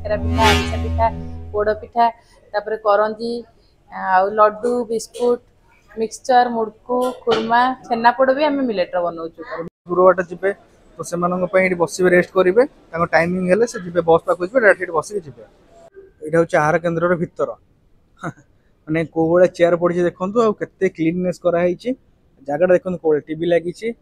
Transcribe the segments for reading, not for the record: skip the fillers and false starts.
काकेरा पिठा आरिसा पिठा पोड़ पिठा तापर करंजी आ Laddu biscuit mixture मुड़कू खुरमा छेनापोड़ भी आम मिलेटर बनाऊँ दूरबाट जिबे तो से बसवे रेस्ट करेंगे टाइमिंग हेले से जिबे बस पाक डायरेक्ट बस के जिबे यहाँ हूँ आहार केन्द्र भितर माने को भाई चेयर पड़ी देखो आते क्लीननेस कराई जगह देखो कौन टीवी लगी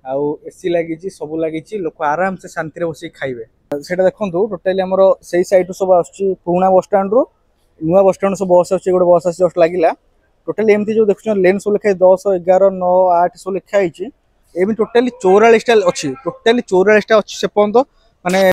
आउ एसी लगी सब लगी लोक आराम से शांति बस खाइबे से देखो टोटाली आम से सैड सब आरुणा बस स्टाण्रु नुआ बस स्टाण्ड सब बस आस गोटे बस आस जस्ट लगे टोटाली एमती जो देखुन लेन सब लिखाई 10 11 9 8 सब लिखाई एम टोटाली 44टा अच्छी टोटाली 44टा अच्छी से पर्यंत माने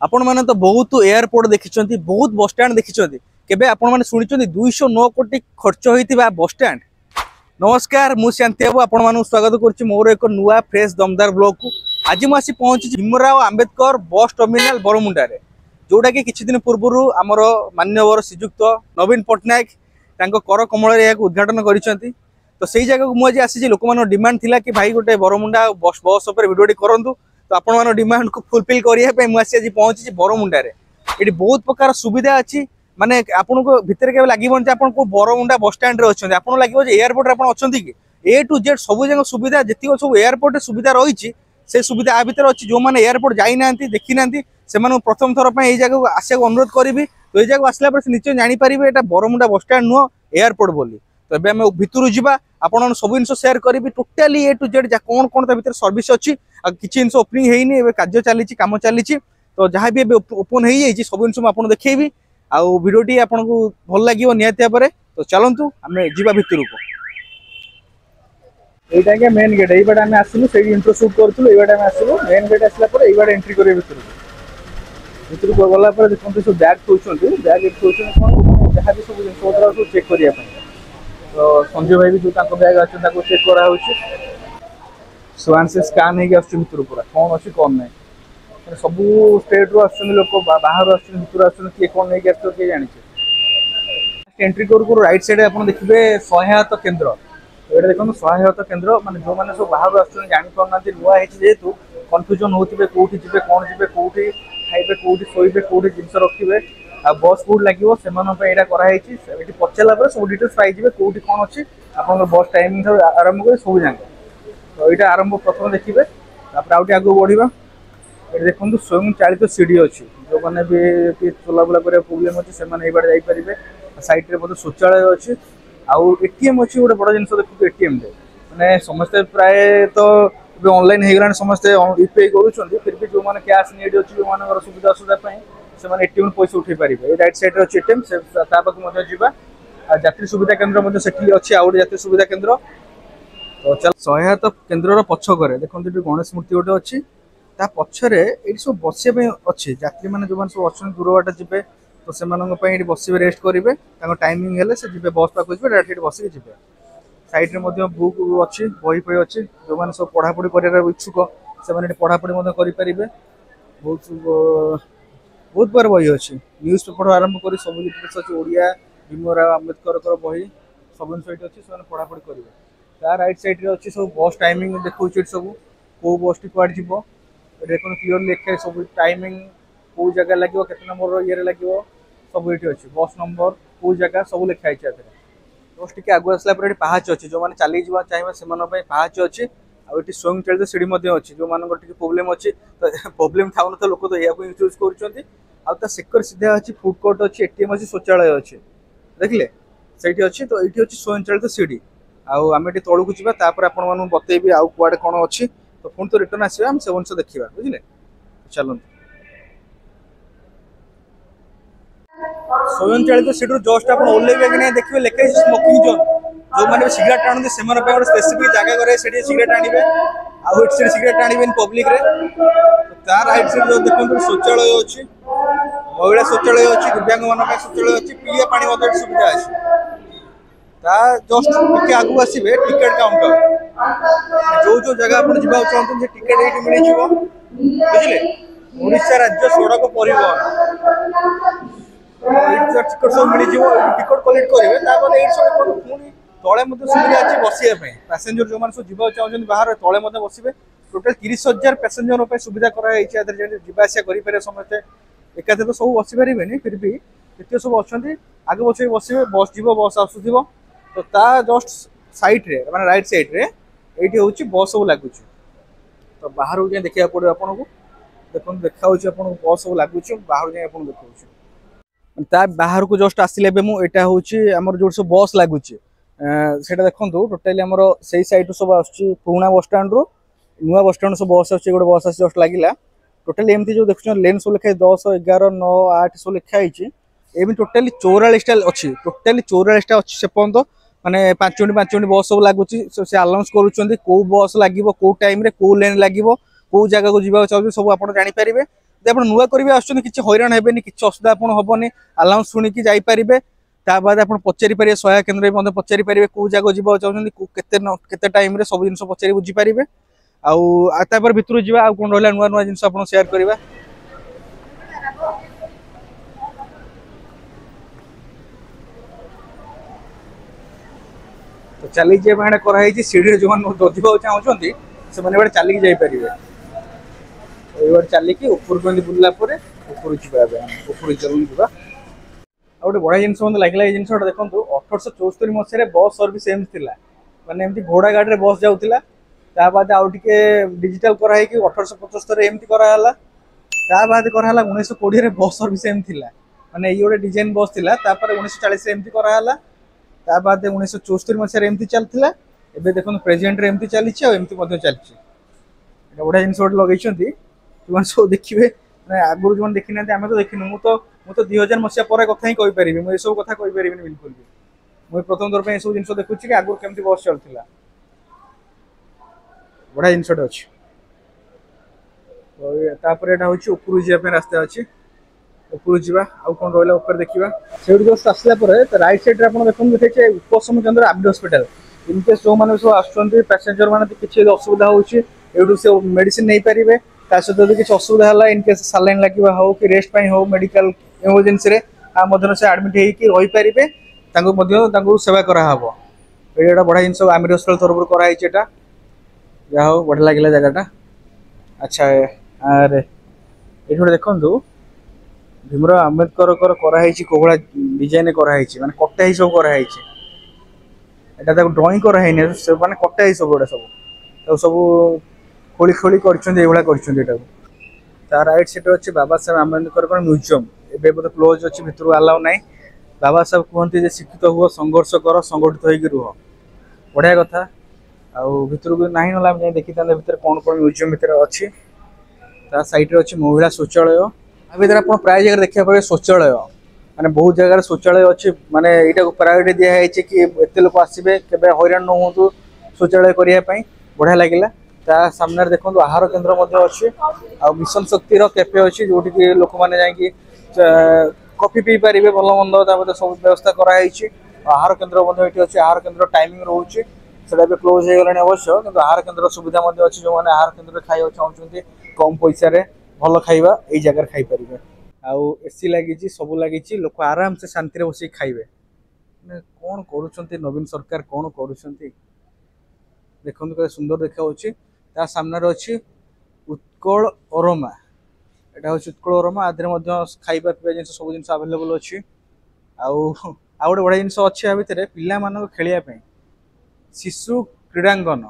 आपण मैंने तो बहुत एयरपोर्ट देखी बहुत बस स्टैंड देखी केबे आपण मैंने शुणी 209 कोटी खर्च होता बस स्टैंड। नमस्कार मु शांति बाबू आपण मानू स्वागत करुच्ची मोर एक नुआ फ्रेश दमदार ब्लॉग को आज मुझे पहुंची भीमराव आंबेडकर बस टर्मिनाल बरमुंडारे जोटा कि किछि दिन पूर्व आमर मान्यवर श्रीजुक्त नवीन पट्टनायक कर कमल उद्घाटन करिसेंती तो सही जगह को मुझे आसी लोक मान डिमांड थिला कि भाई गोटे बरमुंडा बस बस उपर वीडियोटी करंतु तो आपण मान डिमांड को फुलफिल करने मुझे आज पहुंची बरमुंडारे ये बहुत प्रकार सुविधा अच्छी माने आपन को भितर के लगे को बरमुंडा बस स्टैंड अच्छे आप लगे एयरपोर्ट अच्छा कि ए टू जेड सब जगह सुविधा जी सब एयरपोर्ट सुविधा रही से सुविधा आ भर अच्छी जो मैंने एयरपोर्ट जाना देखी ना से प्रथम थर पर जगह आसा अनुरोध करी तो ये जगह आसला निश्चय जानीपर यहाँ बरमुंडा बस स्टैंड नुह एयरपोर्ट बोली तो ये आम भितर जावा आपन सब जिन सेयार करी टोटाली ए टू जेड कौन कौन भर सर्विस अच्छी किसी जिन ओपनिंग होनी कार्य चली कम चली तो जहाँ भी ओपन हो सब जिन आपको देखी आउ भिडियोटी आपन को भल लगे निहती भाव तो चलतु आम जा भितर को यहाँ मेन गेट ये बाटे आम आसलु से इंट्रो शूट करूँ ये आम आसलु मेन गेट आसला ये एंट्री करें भितर को गला देखते सब बैग थोड़ी बैग थोड़ी कौन जहाँ भी सब जिन सब चेक करने तो संजय भाई भी जो बैग अच्छे चेक कराऊ स्वान से स्कान होकर पूरा कौन अच्छी कौन ना सब स्टेट रू लोक बाहर भर किए कौन नहीं किए जानी एंट्री करू राइट साइड आप देखिए सहायता केन्द्र ये देखो सहायता केन्द्र माने जो मैंने सब बाहर जापाना नुआ जेहेतु कन्फ्यूजन होते कौटी जी कौन जी कौटी खाइबे कौटी शोबे कौटी जिन रखिए आ बस कौट लगे से पचारा सब डिटेल्स पाइबे कौटी कौन अच्छी आप बस टाइमिंग आरंभ कर सब जाए तो यहाँ आरंभ प्रथम देखिए आगे आगे बढ़ा ये देखो स्वयं चालित सीढ़ी अच्छी जो मैंने भी चलाबुला कर प्रोब्लेम अच्छे से जापारे सैड्रे बहुत शौचालय अच्छी आउ एटीएम अच्छी गोटे बड़ जिन देखो एटीएम मैंने समस्ते प्राय तो ऑनलाइन हो गला समस्ते यूपीआई करुँच फिर भी जो मैंने कैश नीड अच्छी जो मान सुविधा असुविधा से एटीएम पैसा उठे पारे राइट सैड्रे अच्छी एटीएम से पाखक जावा यात्री सुविधा केन्द्र से अच्छी आउ यात्री सुविधा केन्द्र तो चल सहायता केन्द्र पछक देखो गणेश मूर्ति गोटे अच्छी पछरे ये सब बसने अच्छे यात्री मैंने जो सब अच्छे दूर बाट जी तो से बसवे रेस्ट करेंगे टाइमिंग हेले से जी बस पाक डायरेक्ट बस के जी साइड में बुक अच्छी बही फही अच्छी जो मैंने सब पढ़ापढ़ी कर इच्छुक से पढ़ापढ़ी करें बहुत बहुत बार बही अच्छी न्यूज पेपर आरंभ कर सब डिटेल्स अच्छी ओडिया भीमराव आंबेडकर बही सब जिन अच्छी से पढ़ापढ़ी करेंगे ता राइट साइड रे अच्छी सब बस टाइमिंग देखो सब को बस टी कौट जी देखो क्लीयर लिखे सब टाइमिंग कौ जगह लगे केते नंबर ये लगे सब ये अच्छी बस नंबर कौ जगह सब लिखाई जस्ट टी आगे आसला पाहाच अच्छी जो मैंने चली जावा चाहिए से पाहाच अच्छी आठ स्वयं चालित सीढ़ी अच्छी जो मान प्रोब्लेम अच्छी तो प्रोब्लेम था तो लोक तो यहाँ यूज कर सेकर सीधा अच्छी फुड कोर्ट अच्छी एटीएम अच्छी शौचालय अच्छी देखिले से अच्छी तो ये अच्छी स्वयं चालित सीढ़ी आम तौक को जावा आपण बतेबी आउ कुआडे कौन अच्छी तो पुणी तो रिटर्न आसवा आम से वंश देखा बुझे चलते स्वयं चालित सीट जस्ट आप ओल्लैबे कि नहीं देखिए लिखे स्मोकिंग जोन जो मैंने सिगरेट टाणती से गोटे स्पेसिफिक जगह करे सिगरेट आने आउ सिगरेट आने पब्लिक तार राइट साइड जो देखो शौचालय अच्छी महिला शौचालय अच्छी दिव्यांग मान शौचालय अच्छी पीए पानी सुविधा अच्छी जस्ट टिके आगू आसवे टिकेट काउंटर जो जो जगह आप जावा चाहते टिकेट ये मिल बुझे ओडिशा राज्य सड़क परिवहन टिकट सब मिल टिकट कलेक्ट करेंगे पुणी तले सुविधा अच्छी बसवाई पैसेंजर जो मैंने सब जीवा चाहते बाहर तले बसवे टोटाल 30,000 पैसेंजर सुविधा कराई जावास करें समस्ते एकाथे तो सब बसी पारे फिर भी ये सब अच्छा आगे बस बसवे बस जीव बस आसुव तो ता जस्ट सैड्रे मैं रईट सैड्रे ये हूँ बस सब लगुच तो बाहर जाए देखा पड़ो आपन को देखो देखा बस सब लगुच बाहर जाए देखा बाहर को जस्ट आसिले यहाँ हूँ आम जो सब बस लगुच से देखो टोटाली आम से सैड सब आुना बस स्टाण रू नुआ बस स्टाण सब बस आस गोटे बस आस जस्ट लगे टोटाली एमती जो देखुन लेन सब लिखाई 10, 11, 9, 8 सब लिखाई एम टोटाली 44टा अच्छी टोटाली 44टा अच्छी से पर्यंत माने 5 मिनट बस सब लगुच से आनाउंस करुँच कौ बस लगे कौ टाइम कौ लेन लगे कौ जगह को जावा चाहिए सब आप जानीपारे आप नुआ करेंगे आसुच्च किसी हैरान हेनी कि असुविधा आपन हेनी आनाउंस शुणिकी जापारे ताद आप पचारि पारे सहायक केन्द्र में पचारि पारे कौ जगह जावा चाहिए केते टाइम सब जिन पचारि बुझीपारे आपर भितर जावा आ कौन रहा नुआ नुआ जिन सेयार करवा तो चली कराई सीढ़ी जो दजिबा चाहते से चलिकी जापर ये चलिकी ऊपर बुलला ऊपर जा गोटे बड़ा जिन मतलब लगे ये जिन देखो 1874 मसीह बस सर्विस एमती थी माने एमती घोड़ा गाड़ी बस जाऊला बाद आउ टे डिजिटाल कराई 1875 एमती कराला बाद कराला 1920 बस सर्विस एमती माने ये गोटे डिजाइन बस थी 1940 एमती कराला बाद 1974 मसीह एमती चलता एवं देखो प्रेजेंट एमती चली चलती बढ़िया जिन लगे सब देखिए आगुरी जो देखी ना आम तो देखनी मुझे 2000 मसीहा पर कथा ही कहीपरि मुझे सब कथा कहीपरि बिल्कुल भी मुझे प्रथम थर सब जिन देखुँ कि आगुरी केमती बस चलता बढ़िया जिनटे अच्छी यहाँ हूँ ऊपर जावाई रास्ता अच्छी ऊपर जावा आउ कौन रहा ऊपर देखा से जस्ट आसला रईट सैड्रे आप देखते उपशम केन्द्र आबिड हस्पिटाल इनकेस जो मैंने सब आसुच्च पैसेंजर मैंने किसी असुविधा होटू से मेडिसिन नहीं पारे सहित यदि किसी असुविधा है इनकेस सालाइन लगे हो कि रेस्ट हो मेडिकल इमरजेंसी से आडमिट होपारे सेवा कराव ये बढ़िया जिन आमिर हस्पिटाल तरफ कराई जहा हो बढ़िया लगे जगटा अच्छा अरे ये देखो भीमराव आंबेडकर कराई कौड़ा डिजाइन कराई माने कटा सब कराई ड्रॉइंग कराई माने कटा सब गुड़ा सब सब खोली खोली कर राइट साइड अच्छे बाबा साहेब आंबेडकर म्यूजियम एवं बोधे क्लोज अच्छी भितर आलाउ ना बाबा साहेब कहते शिक्षित हुआ संघर्ष कर संगठित हो रुह बढ़िया कथा आउ भितर भी ना ना जाए देखी था भर कौन कौन म्यूजियम भितर अच्छी साइड अच्छी महिला शौचालय भर आप प्राय जगह देखा पाए शौचालय माने बहुत जगह शौचालय अच्छी माने यहाँ को प्रायोरिटी दिखाई कि एत लोक आसवे के हैरान न हूँ शौचालय करने बढ़िया लगे सामने देखो आहार केन्द्र अच्छी आ मिशन शक्तिर कैफे अच्छी जो लोक मैंने जा कॉफी पी पारे भल मंद सब व्यवस्था कराई आहार केन्द्र ये अच्छे आहार केन्द्र टाइमिंग रोचे से क्लोज हो गला अवश्य कि आहार केन्द्र सुविधा अच्छी जो मैंने आहार केन्द्र खाया चाहते कम पैसा भल खाइबा यही जगह खाईपारे आउ एसी लगी सब लगी लोक आराम से शांति बस खाइबे कौन कर नवीन सरकार कौन कर देखते सुंदर देखा सामने अच्छी उत्कल अरोमा यहाँ हूँ उत्कल अरोमा आधे खाଇବା पीवा जिन सब जिन आवेलेबल अच्छी आउ गोटे बढ़िया जिन अच्छी या भितर पिला खेलने शिशु क्रीड़ांगन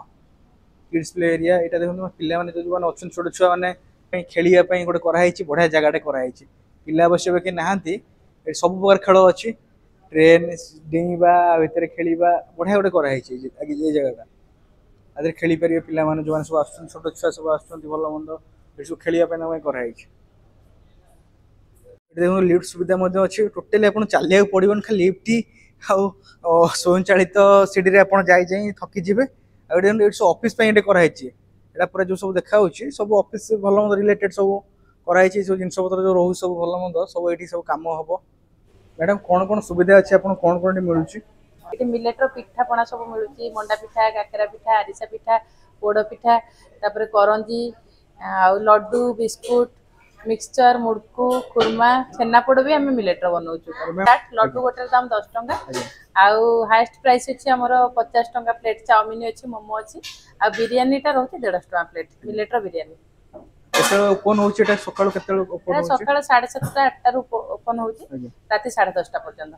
किड्स प्ले एरिया यहाँ देखो पे जो अच्छा छोट छुआ मैंने खेलने गोटे कराई बढ़िया जगह कराई पिला अवश्य कि नहांती सब प्रकार खेल अच्छी ट्रेन डेइबा भितर खेलवा बढ़िया गोटे कराई जगह आदि खेली पारे पिला जो मैंने सब आस छोट छुआ सब आस भल मंद सब खेलने कराई देखो लिफ्ट सुविधा अच्छी टोटाली आप चलिया पड़ोन खाली लिफ्ट आउ स्वयं चलित सीढ़ी आप जाए थकीजे ये सब ऑफिस कराई यहाँ पूरा जो सब देखा सब ऑफिस भल मंद रिलेटेड सब कराई सब जिन जो रोज सब भल मंद सब ये सब कम हम मैडम कौन कौन सुविधा अच्छी आप कौन कौन मिलूँ ये मिलेटर पिठा पणा सब मिलूँ मंडा पिठा काकेरा पिठा आरिसा पिठा पोड़ पिठा करंजी लड्डू बिस्कुट मिक्सचर मुड़कू खुरमा छेनापोड़ भी आम मिलेट बनाऊँ लड्डू गोटे दाम 10 टंका आउ हाईएस्ट प्राइस अच्छी आमर 50 टंका प्लेट चाउमिन अच्छी मोमो अच्छी आ बिरियानी टा रोचे 150 टंका प्लेट मिलेट बिरियानी ओपन होची एटा सकाळ केते ओपन होची सकाळ 7:30 8 रु ओपन होची राती 10:30 पर्यंत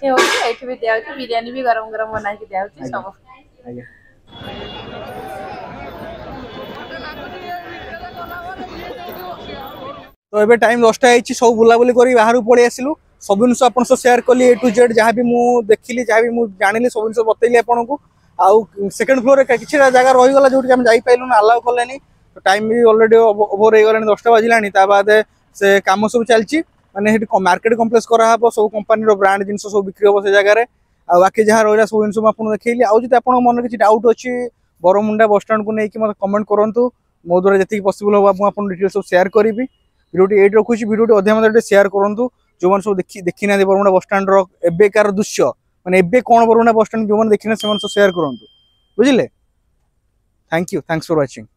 के होची एठी भी दिया होची बिरियानी भी गरम गरम बना के दिया होची सब आज्ञा तो एबे टाइम 10टा आइछि सब बुला बुली करी बाहर पळी आसिलु सब जिनस आपन से शेयर कली ए टू जेड जहाँ भी मु देखिली जहाँ भी मु जानिली सब जिनस बतैली आपन को आउ सेकंड फ्लोर रे किछि जगह रहि गला जोटी हम जाई पाइलु ना अलाउ करलेनी तो टाइम भी ऑलरेडी ओवर हो गलानी 10टा बाजिलानी ता बाद से काम सब चलची माने हेटी मार्केट कॉम्प्लेक्स करा हबो सब कंपनी रो ब्रांड जिनस सब बिक्री हबो से जगह रे आ बाकी जहाँ रहिला सब जिनस आपन देखैली आउ जति आपन मन किछि डाउट अछि बरमुंडा बस स्टैंड को नै कि मते कमेंट करंतु मो द्वारा जति पॉसिबल हो मु आपन डिटेल सब शेयर करबी वीडियो एट रखुची वीडियो अधिक मत शेयर करूँ जो मैंने सब देखी ना बरमुंडा बस स्टैंड एबेकार दृश्य माने एबे कौन बरमुंडा बस स्टैंड जो मैंने देखी ना शेयर करूँ बुझिले thank you thanks for watching.